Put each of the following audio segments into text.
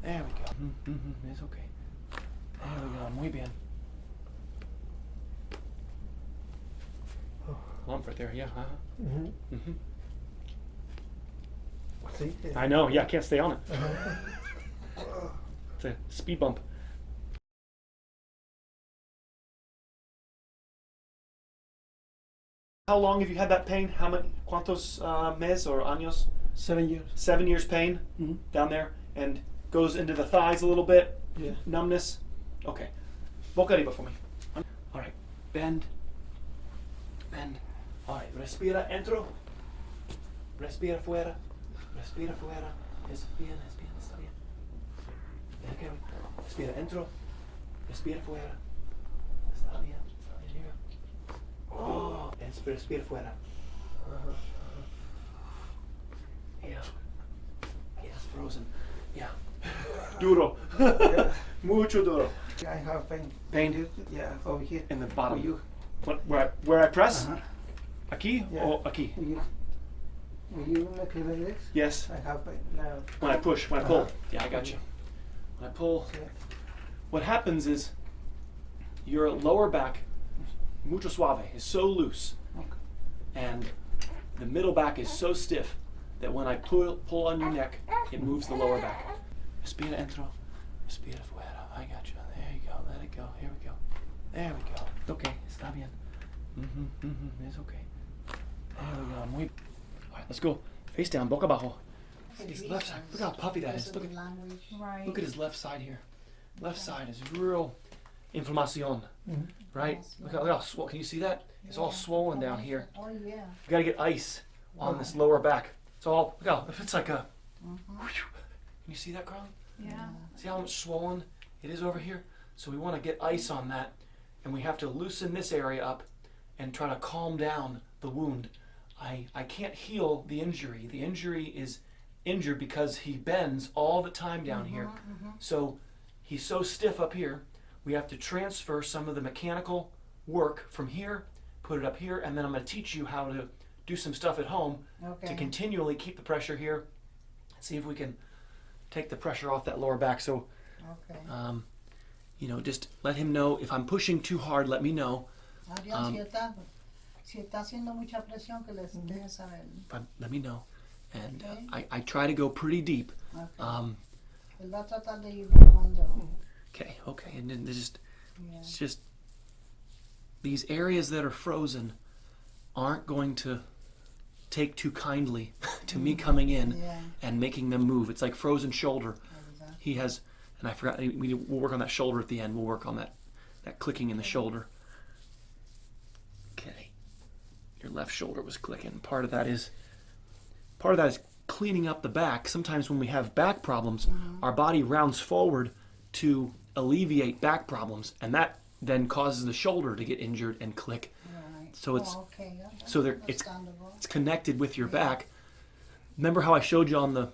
There we go. It's okay. There we go. Muy bien. Lump right there. Yeah. See? I know. Yeah, I can't stay on it. It's a speed bump. How long have you had that pain? How many? ¿Cuántos meses or años? 7 years. 7 years pain down there, and goes into the thighs a little bit. Yeah. Numbness. Okay. Boca arriba for me. All right. Bend. Bend. All right. Respira entro. Respira fuera. Respira fuera. Es bien. Está bien. Okay. Respira entro. Respira fuera. Está bien. Here. Oh. Respira fuera. Yeah. Yes, frozen. Yeah. Duro. Yeah. Mucho duro. I have pain. Pain? Yeah, over here. In the bottom. For you. Where I press? Yeah. Or aquí? Will you make it like this? Yes. I have pain now. When I push, when I pull. Yeah, I got you. When I pull, Yeah. what happens is your lower back, mucho suave, is so loose, Okay. and the middle back is so stiff that when I pull on your neck, it moves the lower back. Respira entro, respira fuera. I got you. There you go. Let it go. Here we go. There we go. Okay. Está bien. It's okay. There we go. Muy. All right. Let's go. Face down. Boca abajo. His left side. Look how puffy that is. Look at his left side here. Left side is real inflamación, right? Look how swollen. Can you see that? It's all swollen down here. Oh yeah. You gotta get ice on this lower back. It's all, look how, it's like a, can you see that, Carly? Yeah. See how much swollen it is over here? So we want to get ice on that, and we have to loosen this area up and try to calm down the wound. I can't heal the injury. The injury is injured because he bends all the time down here. So he's so stiff up here, we have to transfer some of the mechanical work from here, put it up here, and then I'm going to teach you how to do some stuff at home to continually keep the pressure here. See if we can take the pressure off that lower back. So, you know, just let him know if I'm pushing too hard. Let me know. Si está haciendo mucha presión, que les deje saber. Let me know, and I try to go pretty deep. Él va a tratar de ir bajando. Okay, and then it's just these areas that are frozen aren't going to take too kindly to me coming in and making them move. It's like frozen shoulder. He has, and I forgot, we'll work on that shoulder at the end. We'll work on that clicking in the shoulder. Okay, your left shoulder was clicking. Part of that is cleaning up the back. Sometimes when we have back problems, our body rounds forward to alleviate back problems, and that then causes the shoulder to get injured and click. So it's it's connected with your back. Remember how I showed you on the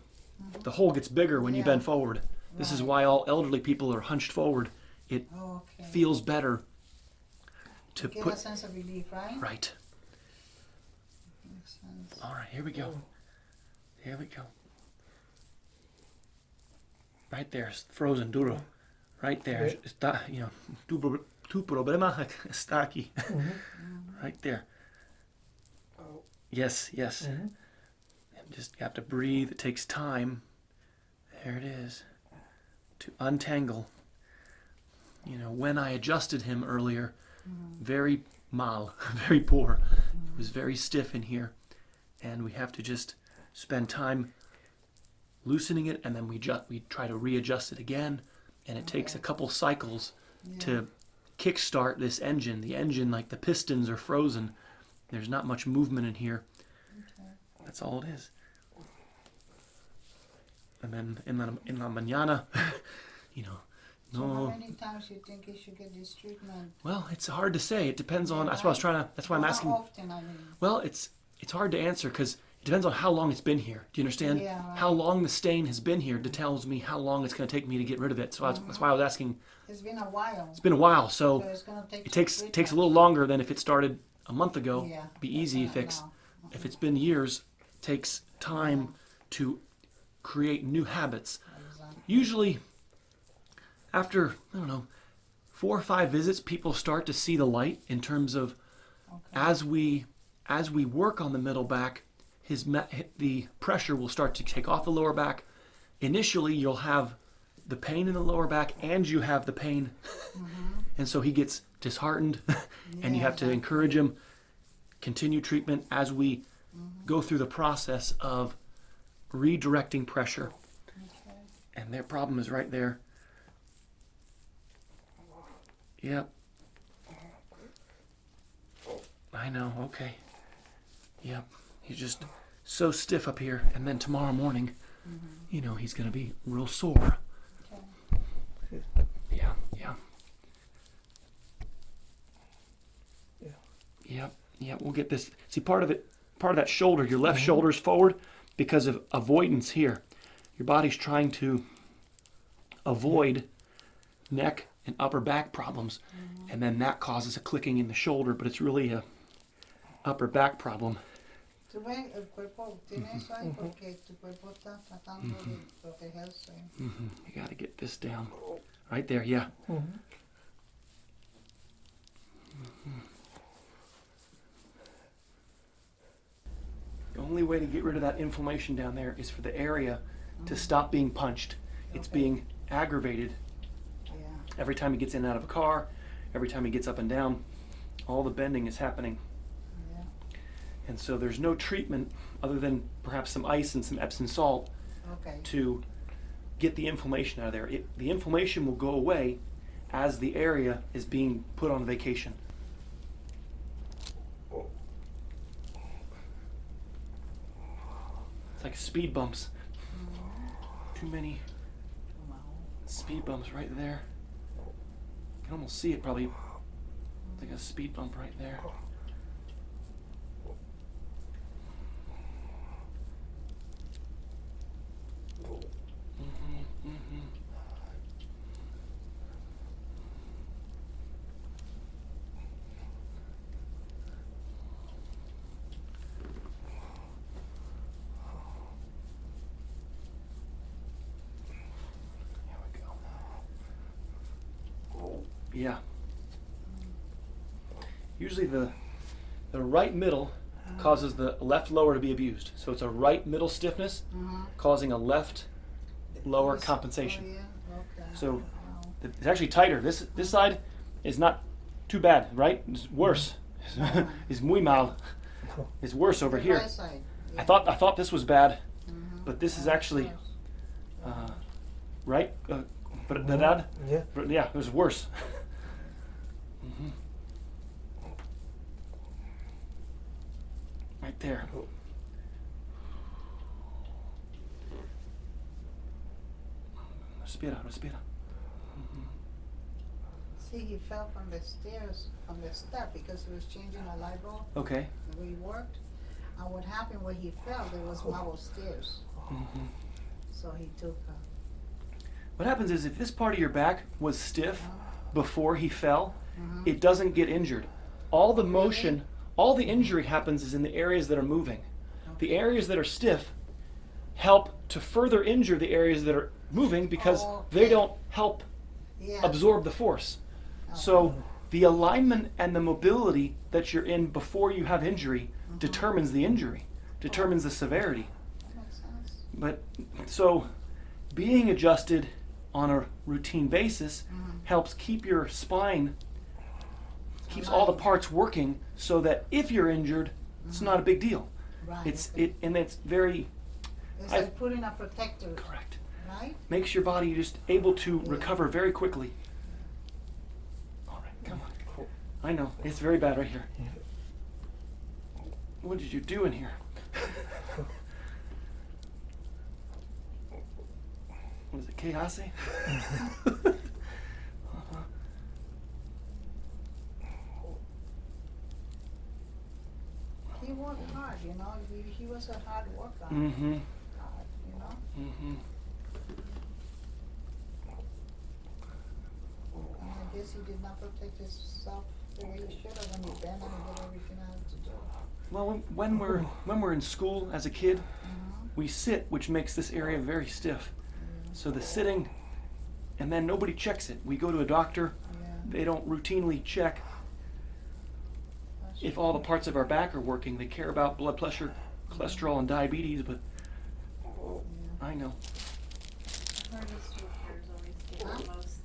hole gets bigger when you bend forward. This is why all elderly people are hunched forward. It feels better to put a sense of relief, right? Right. Makes sense. All right, here we go. Here we go. Right there, frozen duro. Right there. Está, you know, tu problema está aquí. Right there. Yes. And just you have to breathe. It takes time. There it is. To untangle. You know, when I adjusted him earlier, very mal, very poor. It was very stiff in here. And we have to just spend time loosening it, and then we try to readjust it again. And it takes a couple cycles to kickstart this engine. The engine, like the pistons, are frozen. There's not much movement in here. That's all it is. And then in la mañana, you know, So how many times do you think you should get this treatment? Well, it's hard to say. It depends on. That's what I was trying to. That's why I'm asking. How often, I mean? Well, it's hard to answer because it depends on how long it's been here. Do you understand? Yeah, right. How long the stain has been here tells me how long it's going to take me to get rid of it. So that's why I was asking. It's been a while. It's been a while, so it's gonna take it takes a little longer than if it started a month ago. Yeah, Be easy to fix. If it's been years, it takes time to create new habits. usually after, I don't know, 4 or 5 visits, people start to see the light in terms of as we work on the middle back, the pressure will start to take off the lower back. Initially, you'll have the pain in the lower back and you have the pain. And so he gets disheartened and you have to encourage him, continue treatment as we go through the process of redirecting pressure. And their problem is right there. Yep. I know, okay. Yep. He's just so stiff up here. And then tomorrow morning, you know, he's going to be real sore. Yeah. Yep, we'll get this. See, part of that shoulder, your left shoulder's forward because of avoidance here. Your body's trying to avoid neck and upper back problems, and then that causes a clicking in the shoulder, but it's really a upper back problem. Tú ves, el cuerpo tiene eso ahí porque tu cuerpo está tratando de protegerse. You got to get this down. Right there, yeah. The only way to get rid of that inflammation down there is for the area to stop being punched. It's being aggravated every time he gets in and out of a car, every time he gets up and down. All the bending is happening. And so there's no treatment other than perhaps some ice and some Epsom salt to get the inflammation out of there. The inflammation will go away as the area is being put on vacation. It's like speed bumps. Too many speed bumps right there. You can almost see it probably. It's like a speed bump right there. Yeah. Usually the right middle causes the left lower to be abused. So it's a right middle stiffness causing a left lower compensation. So it's actually tighter. This side is not too bad, right? It's worse. It's muy mal. It's worse over here. I thought this was bad, but this is actually right. Verdad? Yeah. Yeah, it was worse. Right there. Respira. See, he fell from the stairs, from the step, because he was changing a light bulb. Okay. Where he worked. And what happened when he fell, there was marble stairs. So he took What happens is if this part of your back was stiff before he fell, it doesn't get injured. All the motion, all the injury happens is in the areas that are moving. The areas that are stiff help to further injure the areas that are moving because they don't help absorb the force. So the alignment and the mobility that you're in before you have injury determines the injury, determines the severity. That makes sense. But so being adjusted on a routine basis helps keep your spine, keeps all the parts working so that if you're injured, it's not a big deal. Right. It's very It's like putting a protector. correct. Right? Makes your body just able to recover very quickly. All right, come on. I know, it's very bad right here. What did you do in here? What is it, Kehase? He worked hard, you know. He was a hard worker. Hard, you know. And I guess he did not protect himself the way he should have when he bent and he did everything I had to do. Well, when we're in school as a kid, we sit, which makes this area very stiff. So the sitting, and then nobody checks it. We go to a doctor. Yeah. They don't routinely check if all the parts of our back are working. They care about blood pressure, cholesterol, and diabetes, but I know. The hardest workers always get the most.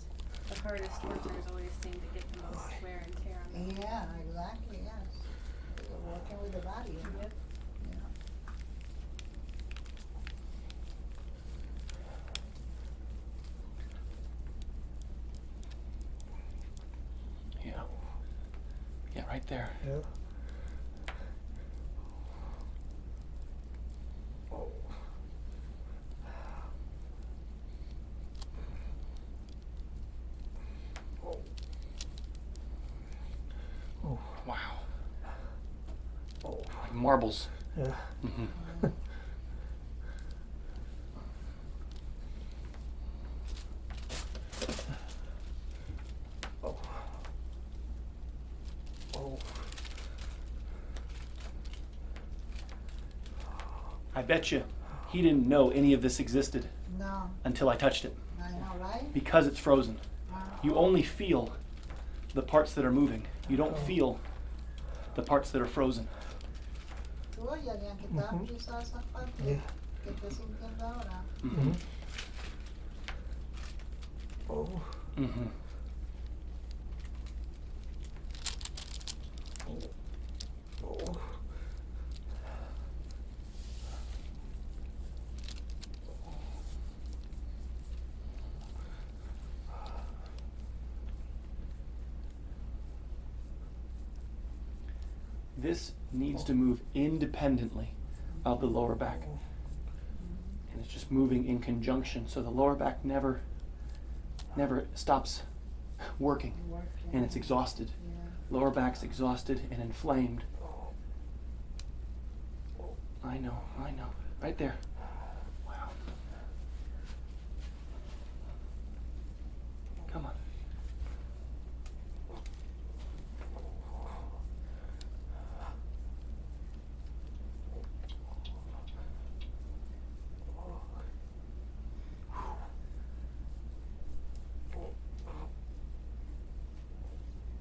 The hardest workers always seem to get the most wear and tear on them. Yeah, exactly, yes. You're working with the body. Yep. Yeah. Yeah. Yeah, right there. Yeah. Oh. Wow. Like marbles. Yeah. Mm-hmm. Oh. Oh. I bet you he didn't know any of this existed No, until I touched it, I know, right? because it's frozen. Wow. You only feel the parts that are moving. You don't feel the parts that are frozen. Tú ya habían quitado quizás esa parte Yeah. que te sintiendo ahora. Mm-hmm. Oh. Mm-hmm. Oh. This needs to move independently of the lower back. And it's just moving in conjunction, so the lower back never stops working, Working. and it's exhausted. Yeah. Lower back's exhausted and inflamed. I know. Right there. Wow. Come on.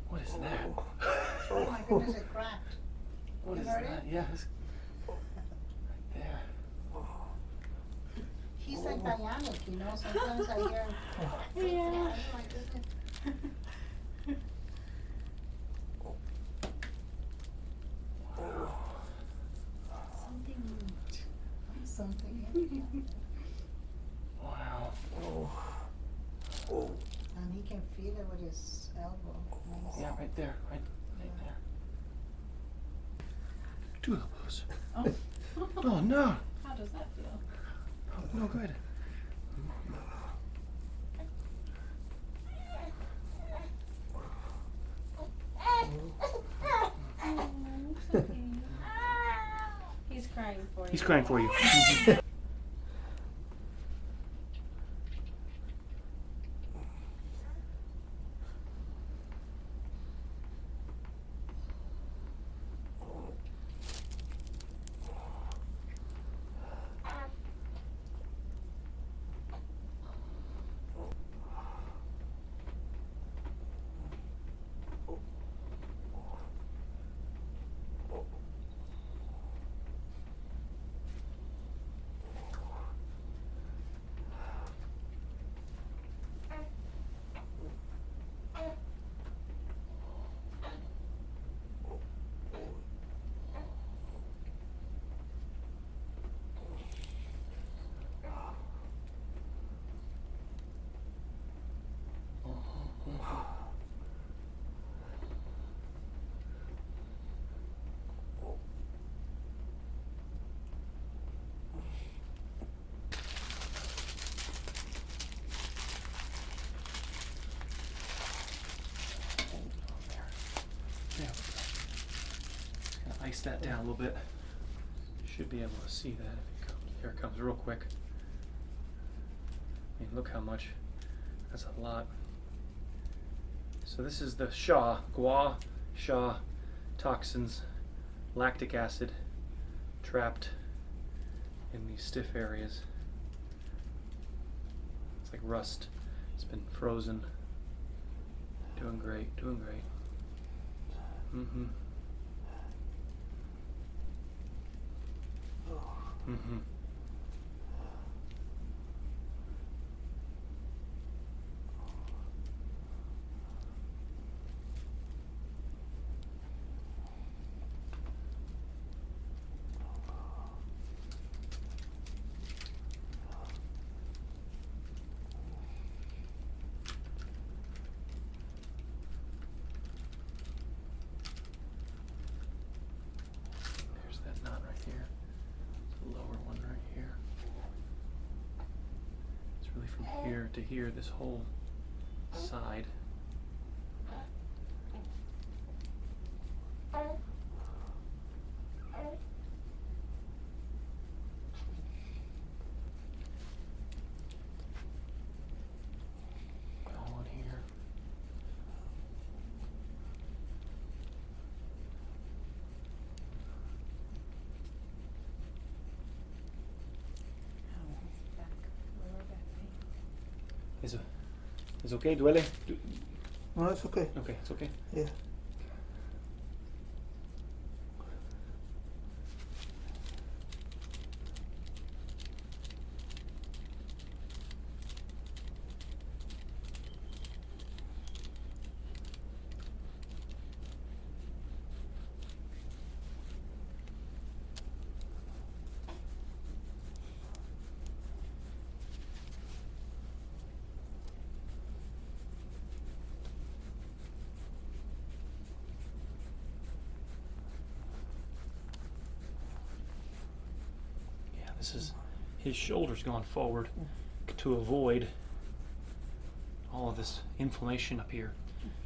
What is that? Oh my goodness, it cracked. What You is heard that? it? Yeah, it's right there. He's like bionic, you know, sometimes I hear. Yeah. Oh my goodness. Something moved. Something. Wow. Oh. And he can feel it with his elbow. Nice. Yeah, right there. Right there. Two elbows. Oh. Oh no. How does that feel? Oh, no good. He's crying for you. He's crying for you. Yeah. Just gonna ice that down a little bit. Should be able to see that if it comes. Here it comes real quick. I mean, look how much. That's a lot. So this is the gua sha toxins, lactic acid trapped in these stiff areas. like rust. It's been frozen. Doing great, doing great. Mm-hmm. Mm-hmm. There's that knot right here. The lower one right here. It's really from here to here, this whole side. All in here. Back, lower back pain. ¿Es okay? ¿Duele? No, it's okay. Okay, it's okay. Yeah. Yeah, this is his shoulder's gone forward to avoid all of this inflammation up here.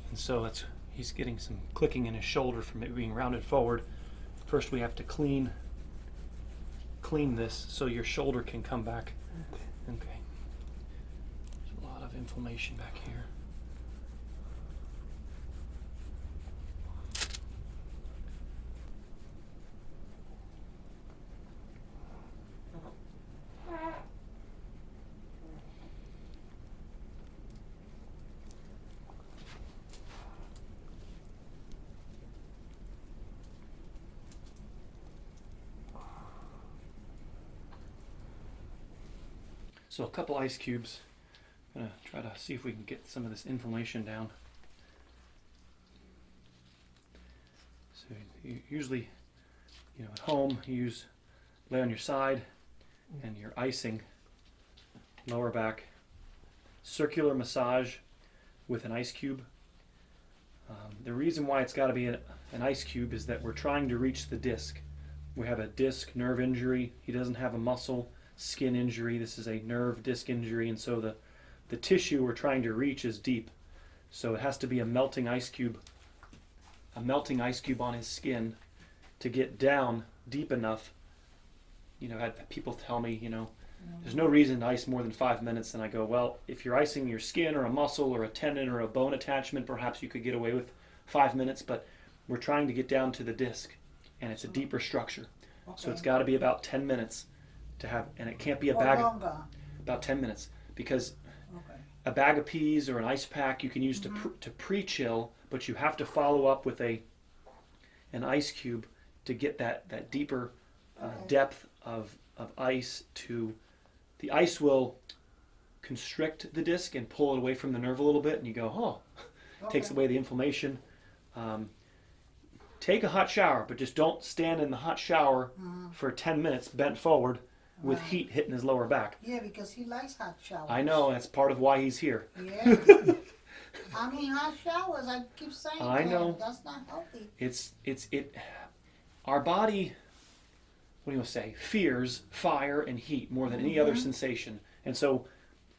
And so he's getting some clicking in his shoulder from it being rounded forward. First we have to clean this so your shoulder can come back. Okay. There's a lot of inflammation back here. So a couple ice cubes. I'm gonna try to see if we can get some of this inflammation down. So usually, at home you lay on your side and you're icing lower back, circular massage with an ice cube. The reason why it's got to be an ice cube is that we're trying to reach the disc. We have a disc nerve injury. He doesn't have a muscle skin injury. This is a nerve disc injury, and so the tissue we're trying to reach is deep. So it has to be a melting ice cube on his skin to get down deep enough. I've had people tell me, there's no reason to ice more than 5 minutes, and I go, well, if you're icing your skin or a muscle or a tendon or a bone attachment, perhaps you could get away with 5 minutes, but we're trying to get down to the disc, and it's a deeper structure. Okay. So it's got to be about 10 minutes to have, and it can't be a Or bag longer. about 10 minutes, because Okay. a bag of peas or an ice pack you can use to pre-chill, but you have to follow up with an ice cube to get that deeper depth of ice. The ice will constrict the disc and pull it away from the nerve a little bit, and you go, takes away the inflammation. Take a hot shower, but just don't stand in the hot shower for 10 minutes bent forward with heat hitting his lower back. Yeah, because he likes hot showers. I know, that's part of why he's here. Yeah. I mean, hot showers, I keep saying I know. that's not healthy. Our body, what do you want to say, fears fire and heat more than any other sensation. And so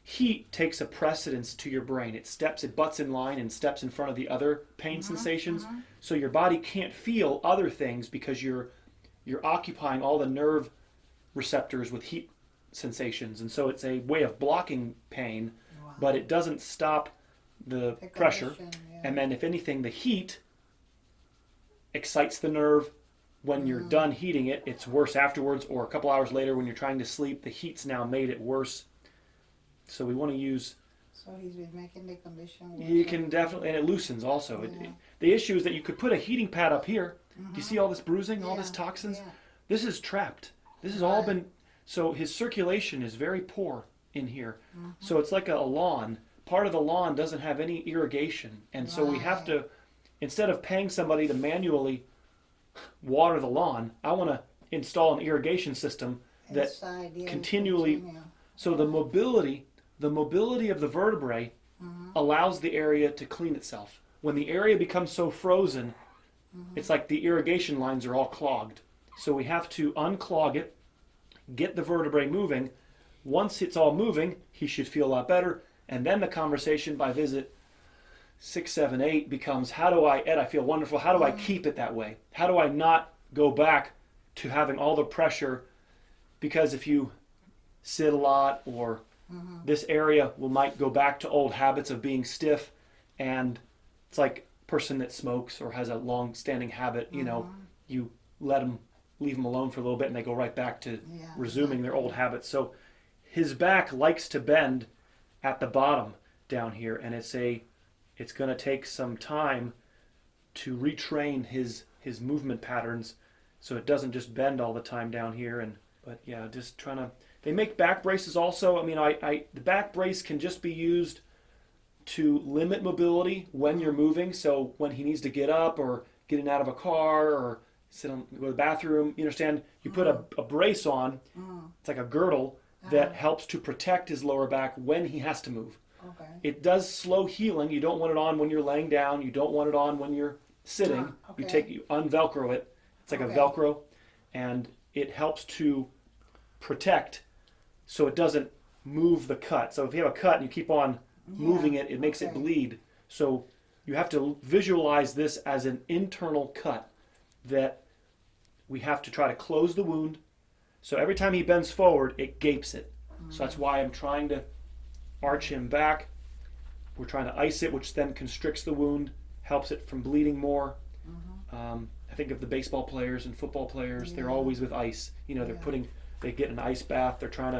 heat takes a precedence to your brain. It butts in line and steps in front of the other pain sensations. So your body can't feel other things because you're occupying all the nerve receptors with heat sensations. And so it's a way of blocking pain, but it doesn't stop the pressure. Yeah. And then if anything, the heat excites the nerve. When you're done heating it, it's worse afterwards, or a couple hours later when you're trying to sleep, the heat's now made it worse. So we want to use. So he's been making the condition worse. You can definitely, and it loosens also. Yeah. The issue is that you could put a heating pad up here. Do you see all this bruising, all this Yeah, toxins? yeah. This is trapped. This has all Right. been, so his circulation is very poor in here. So it's like a lawn. Part of the lawn doesn't have any irrigation. And so we have to, instead of paying somebody to manually water the lawn, I want to install an irrigation system that Inside, yeah, continually, continue. so the mobility of the vertebrae allows the area to clean itself. When the area becomes so frozen, it's like the irrigation lines are all clogged. So we have to unclog it, get the vertebrae moving. Once it's all moving, he should feel a lot better. And then the conversation by visit 6, 7, 8 becomes, Ed, I feel wonderful. How do I keep it that way? How do I not go back to having all the pressure? Because if you sit a lot, or this area might go back to old habits of being stiff, and it's like a person that smokes or has a long-standing habit, you leave them alone for a little bit and they go right back to resuming their old habits. So his back likes to bend at the bottom down here, and it's going to take some time to retrain his movement patterns so it doesn't just bend all the time down here. But yeah, just trying to. They make back braces also. I mean, the back brace can just be used to limit mobility when you're moving. So when he needs to get up or get in and out of a car or go to the bathroom, you understand? You put a brace on. It's like a girdle that helps to protect his lower back when he has to move. Okay. It does slow healing. You don't want it on when you're laying down. You don't want it on when you're sitting. Okay. You unvelcro it. It's like a Velcro, and it helps to protect so it doesn't move the cut. So if you have a cut and you keep on moving it, it makes it bleed. So you have to visualize this as an internal cut that we have to try to close the wound. So every time he bends forward, it gapes it. So that's why I'm trying to arch him back. We're trying to ice it, which then constricts the wound, helps it from bleeding more. I think of the baseball players and football players, they're always with ice. They get an ice bath. They're trying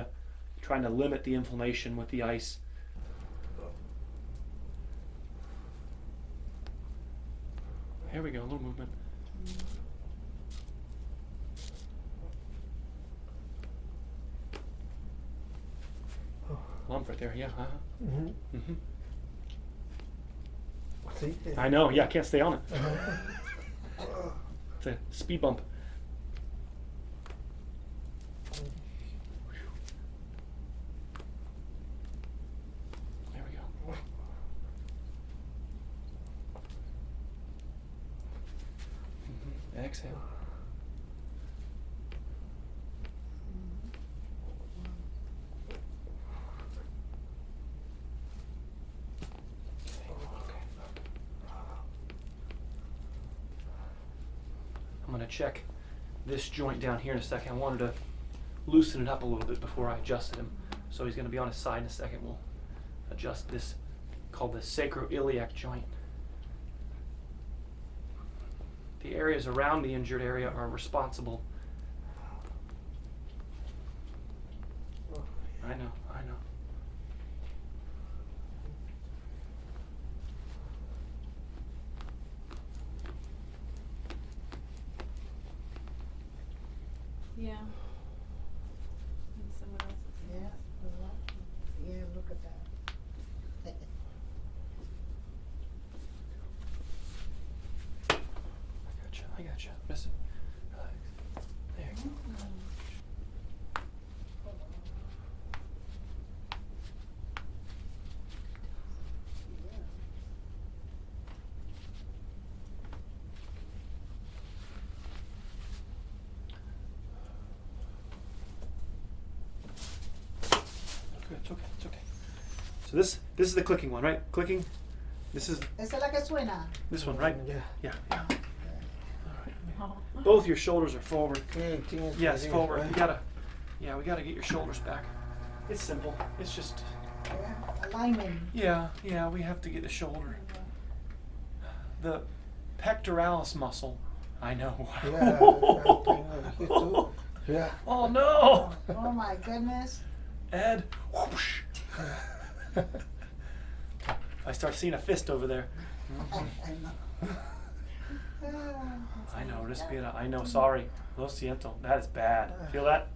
to limit the inflammation with the ice. Here we go, a little movement. Lump right there, yeah. See? I know, yeah, I can't stay on it. It's a speed bump. There we go. Exhale. I'm going to check this joint down here in a second. I wanted to loosen it up a little bit before I adjusted him. So he's going to be on his side in a second. We'll adjust this, called the sacroiliac joint. The areas around the injured area are responsible. I know. Yeah. And someone else's. Yeah, look at that. I gotcha. Miss it. Relax. There you go. It's okay. So this is the clicking one, right? Clicking. This is Esa es la que suena. this one, right? Yeah. Yeah. All right. Both your shoulders are forward. Yes, forward. We gotta get your shoulders back. It's simple. It's just Alignment. yeah. We have to get the shoulder, the pectoralis muscle. I know. Yeah. Oh no, Oh my goodness. Ed. Whoosh. I start seeing a fist over there. I know. I know, respira. I know, sorry. Lo siento. That is bad. Feel that?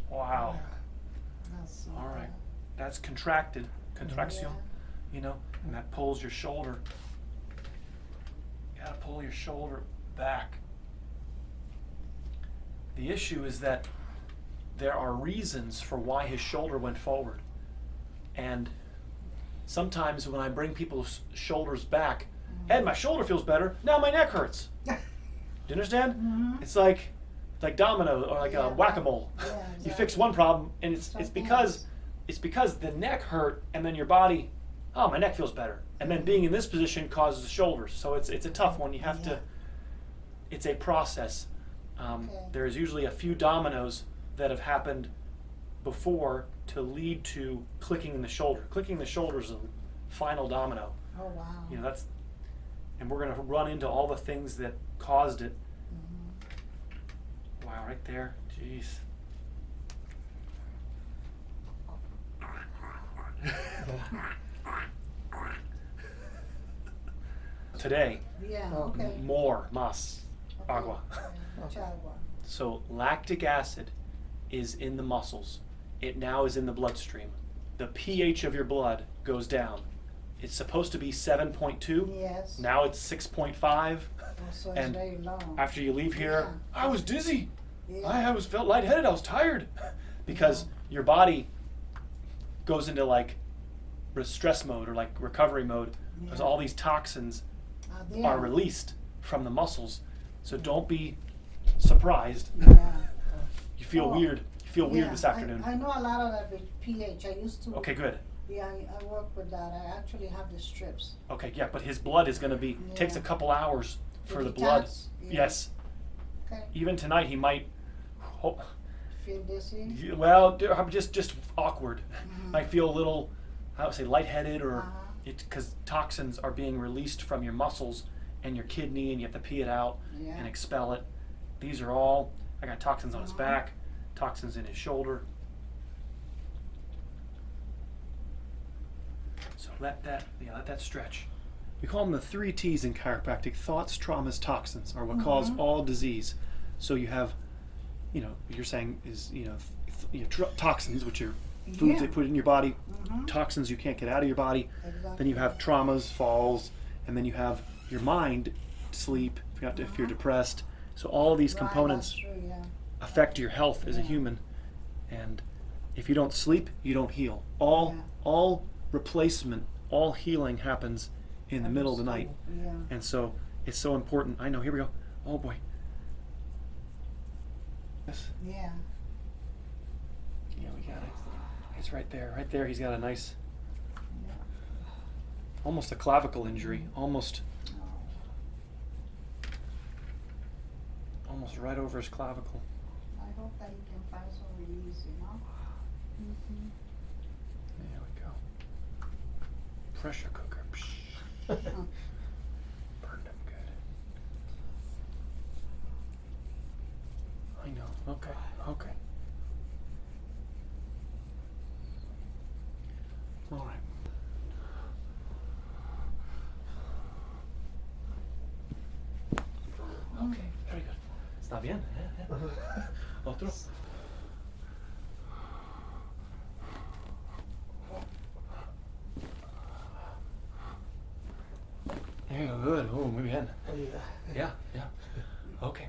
Wow. That's so All right. bad. That's contracted. Contraction. Yeah. You know, and that pulls your shoulder. You gotta pull your shoulder back. The issue is that there are reasons for why his shoulder went forward. And sometimes when I bring people's shoulders back, Ed, my shoulder feels better. Now my neck hurts. Do you understand? Mhm. It's like domino or like a Yeah. whack-a-mole. Yeah, You exactly. fix one problem, and it's Something because else. it's because the neck hurt, and then your body, oh, my neck feels better, and then being in this position causes the shoulders. So it's a tough one. You have Yeah. to. It's a process. Okay. There's usually a few dominoes that have happened before to lead to clicking in the shoulder. Clicking the shoulder is the final domino. Oh, wow. You know, that's, and we're gonna run into all the things that caused it. Mhm. Wow, right there, jeez. Today, Yeah, Oh. okay. more mas Okay. agua. Mucha agua. So lactic acid is in the muscles. It now is in the bloodstream. The pH of your blood goes down. It's supposed to be 7.2. Yes. Now it's 6.5. Oh, so it's and very long. After you leave here, Yeah. I was dizzy. Yeah. I was felt lightheaded. I was tired because your body goes into like stress mode or like recovery mode because Yeah. all these toxins There. are released from the muscles. So don't be surprised. Yeah. You feel Oh, weird. You feel weird Yeah, this afternoon. I know a lot of that with pH. I used to. Okay, good. Yeah, I work with that. I actually have the strips. Okay, yeah, but his blood is going to be takes a Yeah. couple hours for To the blood. detox, yeah. Yes. Okay. Even tonight he might. Feel dizzy. Well, I'm just awkward. Mhm. Might feel a little, I would say, lightheaded, or Uh-huh. it's because toxins are being released from your muscles and your kidney, and you have to pee it out Yeah. and expel it. These are all. I got toxins on his Uh-huh. back, toxins in his shoulder. So let that stretch. We call them the 3 T's in chiropractic. Thoughts, traumas, toxins are what cause Mhm. all disease. So you have, you're saying is, toxins, which are foods Yeah. they put in your body, Mhm. toxins you can't get out of your body. Exactly. Then you have traumas, falls, and then you have your mind, sleep, if you're depressed. So all of these Right, components that's true, yeah. affect your health as a Yeah. human. And if you don't sleep, you don't heal. All replacement, all healing happens in the middle of the night. Yeah. And so it's so important. I know, here we go. Oh boy. Yes. Yeah. Yeah, we got it. It's right there. Right there. He's got a nice, Yeah. almost a clavicle injury. Almost right over his clavicle. I hope that he can find some release, Mm-hmm. There we go. Pressure cooker. Burned him good. I know. Okay. Okay. All right. Okay. Very good. Está bien. Otro. Yeah, good. Oh, muy bien. Yeah, yeah. Okay.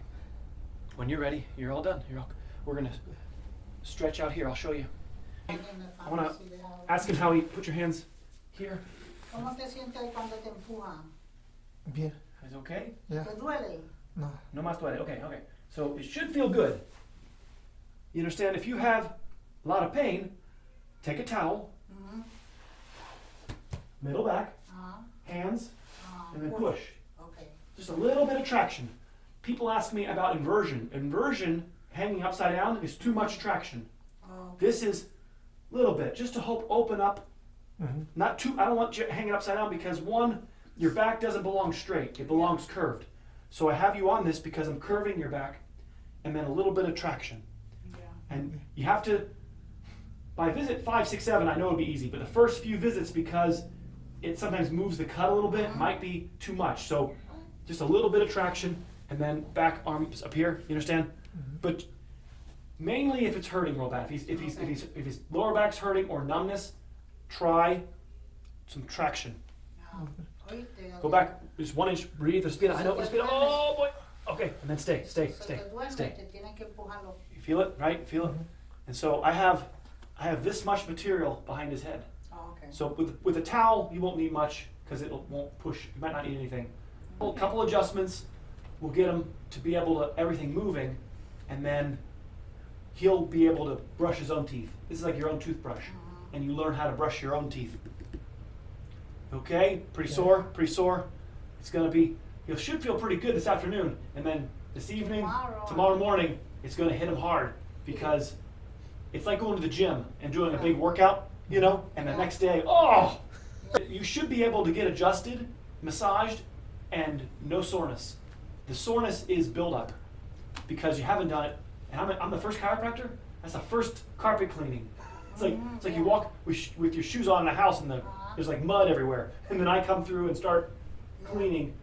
When you're ready, you're all done. We're gonna stretch out here. I'll show you. I wanna ask him how he put your hands here. ¿Cómo te sientes cuando te empujan? Bien. Is it okay? Yeah. ¿Te duele? No. No más duele. Okay, okay. So it should feel good. You understand? If you have a lot of pain, take a towel, Mhm. middle back, Uh-huh. hands, and then push. Okay. Just a little bit of traction. People ask me about inversion. Inversion, hanging upside down, is too much traction. Oh, This is a little bit, just to help open up. Mm-hmm. Not too, I don't want you hanging upside down because one, your back doesn't belong straight, it belongs curved. So I have you on this because I'm curving your back and then a little bit of traction. yeah. And you have to, by visit 5, 6, 7, I know it'd be easy, but the first few visits, because it sometimes moves the cut a little bit, might be too much. So just a little bit of traction, and then back arms up here. You understand? But mainly if it's hurting real bad, if his lower back's hurting or numbness, try some traction. Go back just 1 inch. Breathe. Respira. I know. Respira. Oh boy. Okay, and then stay. You feel it, right? Feel it. And so I have this much material behind his head. Oh, okay. So with a towel, you won't need much because it won't push. You might not need anything. A couple adjustments will get him to be able to everything moving, and then he'll be able to brush his own teeth. This is like your own toothbrush, and you learn how to brush your own teeth. Okay, pretty sore, pretty sore. It's gonna be. You should feel pretty good this afternoon, and then this evening, tomorrow morning, it's gonna hit him hard because it's like going to the gym and doing a big workout, you know, and the next day, oh! You should be able to get adjusted, massaged, and no soreness. The soreness is buildup because you haven't done it. And I'm the first chiropractor. That's the first carpet cleaning. It's like you walk with your shoes on in a house and there's like mud everywhere, and then I come through and start cleaning